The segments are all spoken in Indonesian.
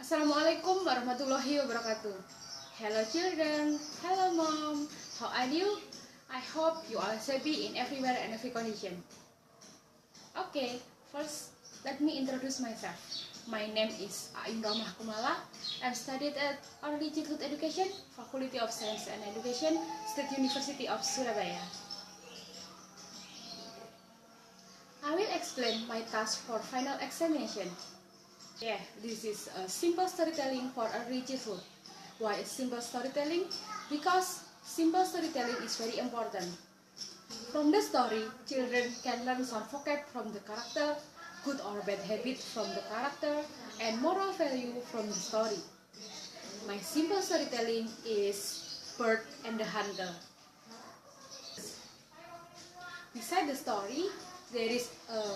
Assalamualaikum warahmatullahi wabarakatuh. Hello children, hello mom, how are you? I hope you are happy in everywhere and every condition. Okay, first let me introduce myself. My name is Aim Ramah Kumala. I'm studied at Early Childhood Education, Faculty of Science and Education, State University of Surabaya. I will explain my task for final examination. Yeah, this is a simple storytelling for early childhood. Why is simple storytelling? Because simple storytelling is very important. From the story, children can learn some vocab from the character, good or bad habit from the character, and moral value from the story. My simple storytelling is Bird and the Hunter. Beside the story, there is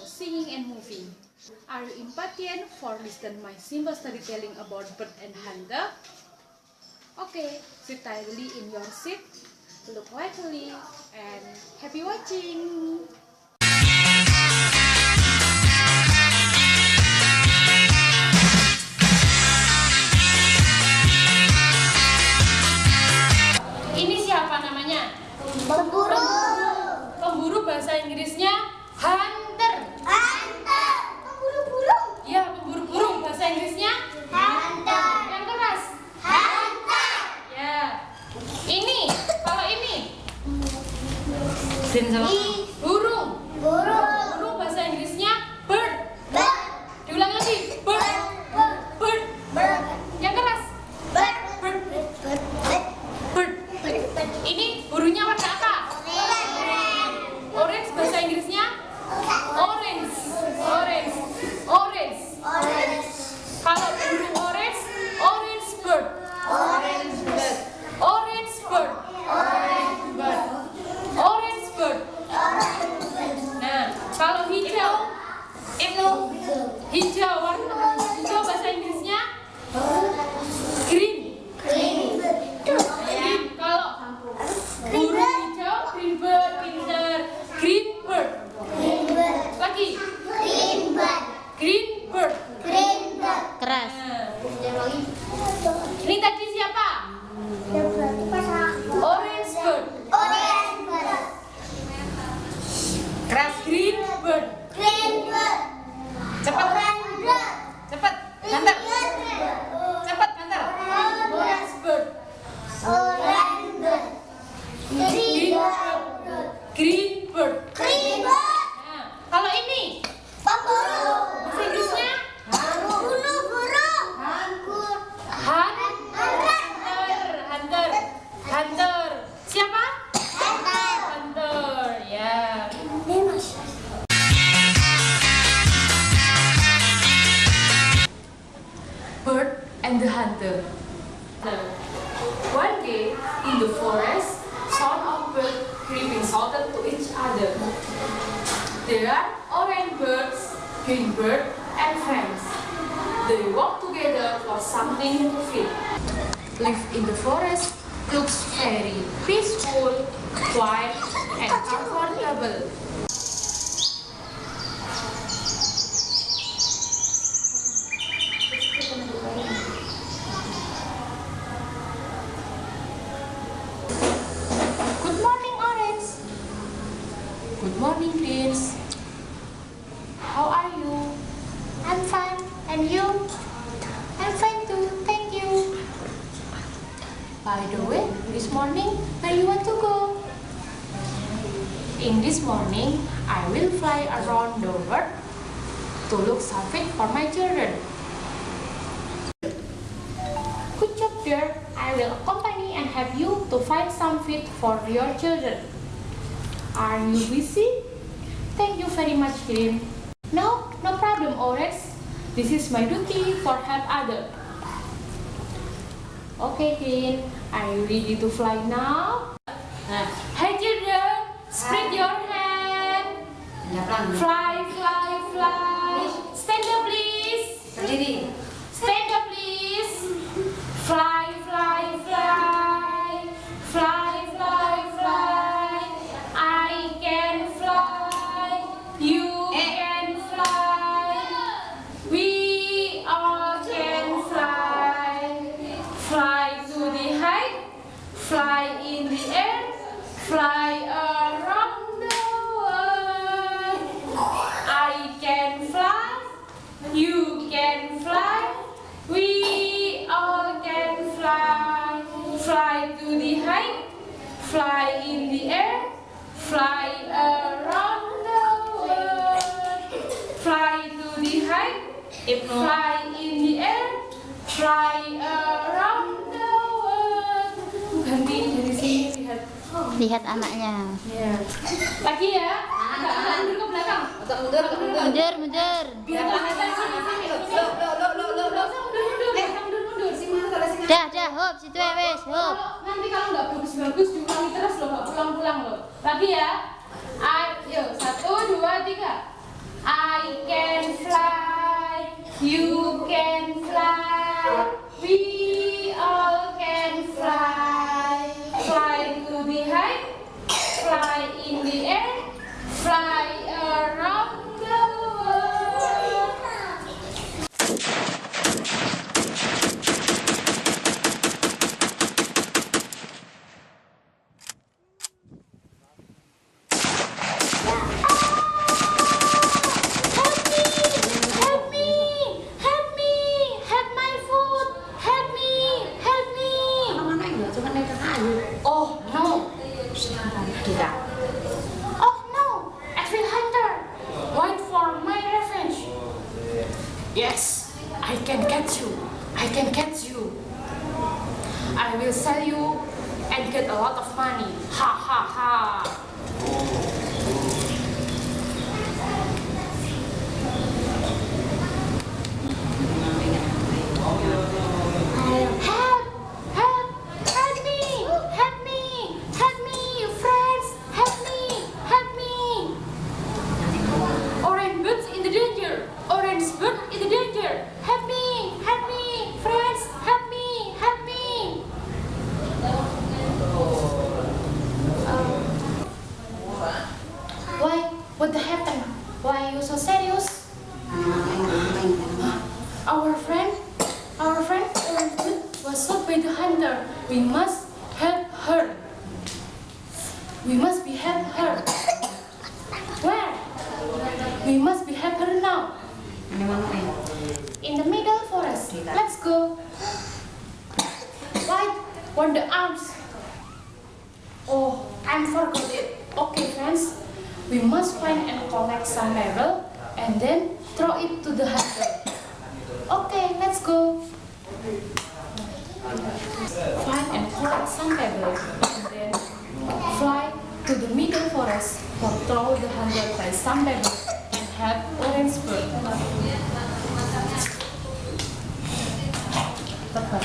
singing and moving. Are you impatient for listening my simple storytelling about Bird and Hunter? Okay, sit tightly in your seat, look lively, and happy watching! Ini siapa namanya? Pemburu. Pemburu bahasa Inggrisnya hunter. Hunter. Pemburu burung. Ya, pemburu burung bahasa Inggrisnya Hunter. yang keras. Hunter. Ya. Ini, kalau ini burung. Burung. Burung bahasa Inggrisnya bird. Bird. Diulang lagi. Bird. Bird. Bird. Yang keras. Bird. Bird. Bird. Bird. Ini burungnya warna apa? Orange bahasa Inggrisnya orange. Orange. Orange. Orange. Kalau burung orange, orange bird. Orange bird. Orange bird. Orange bird. Orange bird. Nah, kalau hijau itu hijau warna hijau bahasa Inggrisnya green. Green. Green. Kalau burung hijau green bird, pinter. Green bird. Green bird. Lagi Green bird. green bird. Green bird. Keras. Ini tadi siapa? Orange bird. Orange bird. Keras green bird. Green bird. Cepat. Orange bird. Cepat. Hunter. Cepat Hunter. Orange bird. Orange bird. Green bird. Green bird. Green bird. Nah, kalau ini Pemburu. bahasa Inggrisnya Burung. hunter. Hunter. Siapa? Hunter. Ya. Bird and the Hunter. One day in the forest, son of bird creeping shouted to each other. There are orange birds, green bird, and friends. They walk together for something to feed. Life in the forest looks very peaceful, quiet, and comfortable. Good morning, Orange. Good morning, Prince. How are you? I'm fine. And you? I'm fine too, thank you. By the way, this morning, where you want to go? In this morning, I will fly around the world to look something for my children. Good job, dear. I will accompany and help you to find some food for your children. Are you busy? Thank you very much, Green. No problem, Orange. This is my duty for help others. Okay, Green. Are you ready to fly now? Hey, children, spread your hand. Fly, fly, fly. Stand up, please. Stand up, please. Fly, fly, fly. the height, fly in the air, fly around the world. I can fly, you can fly, we all can fly. Fly to the height, fly in the air, fly around the world. Fly to the height, fly in the air, fly around the world. Ganti dari sini lihat. Lihat anaknya. Ya. Lagi ya. Agak mundur ke belakang. Mundur, mundur. Biar kelihatan sini. Mundur. Dah, hop, situ ya wes, hop. Nanti kalau nggak bagus-bagus diulangi terus loh, nggak pulang-pulang loh. Lagi ya. Ayo, 1, 2, 3. I can fly, you can fly, we all can fly. Fly to the height, fly in the air, fly around the world. Oh no! Oh no! Evil hunter! Wait for my revenge! Yes, I can catch you! I can catch you! I will sell you and get a lot of money! Ha ha ha! Help! Help! Help me! Help me! Help me! Friends! Help me! Help me! Orange bird in the danger! Orange bird in the danger! Help me! Help me! Friends! Help me! Help me! Why? What happened? Why are you so serious? Our friend Orange bird was shot by the hunter. We must help her. We must be help her. Where? We must be help her now. In the middle forest. Let's go. Why? Want the arms? Oh, I forgot it. Okay, friends. We must find and collect some marble and then throw it to the hunter. Okay, let's go. Find and collect some pebbles and then fly to the middle forest or throw the hunter by some pebbles and help orange bird. Tepat.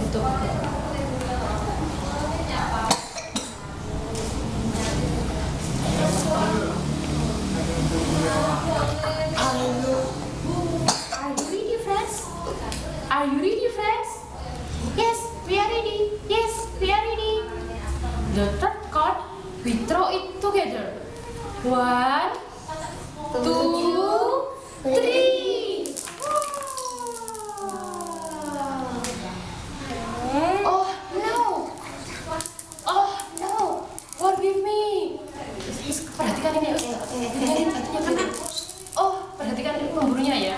Tutup. Are you ready, friends? Yes, we are ready. Yes, we are ready. The third card, we throw it together. 1, 2, 3. Oh no! Oh no! Forgive me. Perhatikan ini. Oh, perhatikan pemburunya ya.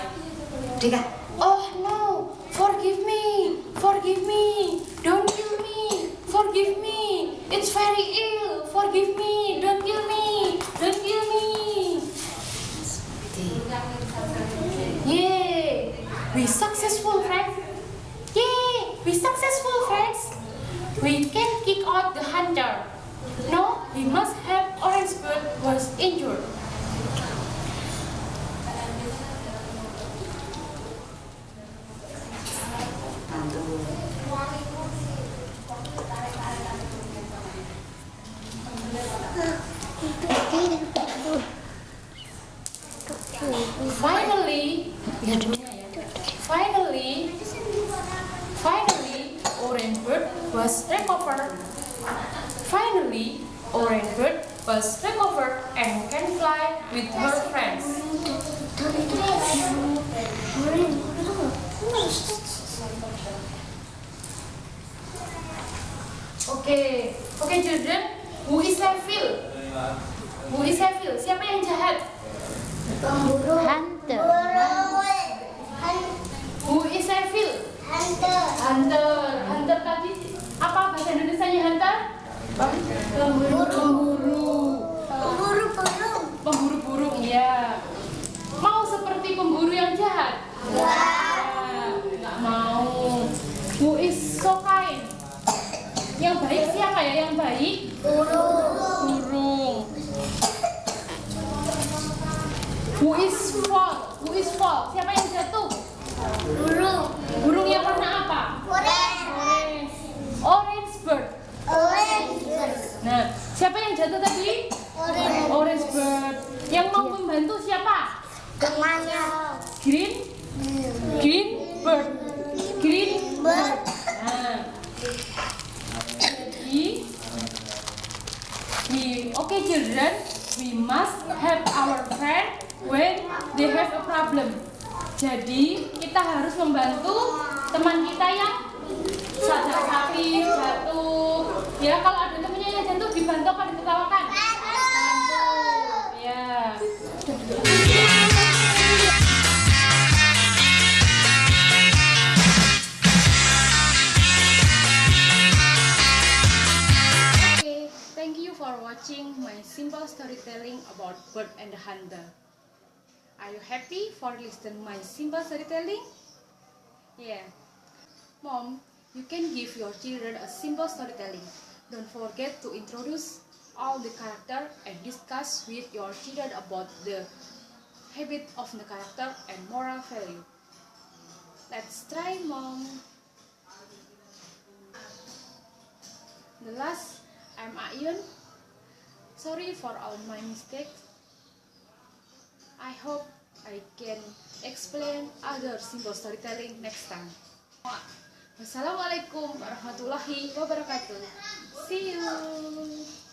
Oh no! Forgive me! Forgive me! Don't kill me! Forgive me! It's very ill! Forgive me! Don't kill me! Don't kill me! Yay! We successful, friends! Yay! We successful, friends! We can kick out the hunter. No, we must help Orange Bird was injured. Finally, Orange Bird was recovered. Finally, Orange Bird was recovered and can fly with her friends. Okay, children. Who is evil? Who is evil? Siapa yang jahat? Pemburu. Hunter. Who is evil? Hunter. Hunter tadi apa bahasa Indonesianya hunter? Pemburu. Pemburu burung. Pemburu burung, ya. Mau seperti pemburu yang jahat? Nggak mau. Who is so kind? Yang baik siapa ya? Yang baik? Burung. Who is fall? Who is fall? Siapa yang jatuh? Burung. Burung yang warna apa? Orange. Orange bird. Orange. Nah, siapa yang jatuh tadi? Orange. Orange bird. Yang mau membantu siapa? Temannya. Green bird. Green Bird. Nah, jadi okay children, we must help our friend when they have a problem. Jadi kita harus membantu teman kita yang sakit, jatuh. Ya, kalau ada temannya yang jatuh dibantu apa ditertawakan? Bantu. Ya. Okay, thank you for watching my simple storytelling about Bird and the Hunter. Are you happy for listening my simple storytelling? Yeah. Mom, you can give your children a simple storytelling. Don't forget to introduce all the character and discuss with your children about the habit of the character and moral value. Let's try, Mom. The last, I'm Ayun. Sorry for all my mistakes. I hope I can explain other simple storytelling next time. Wassalamualaikum warahmatullahi wabarakatuh. See you.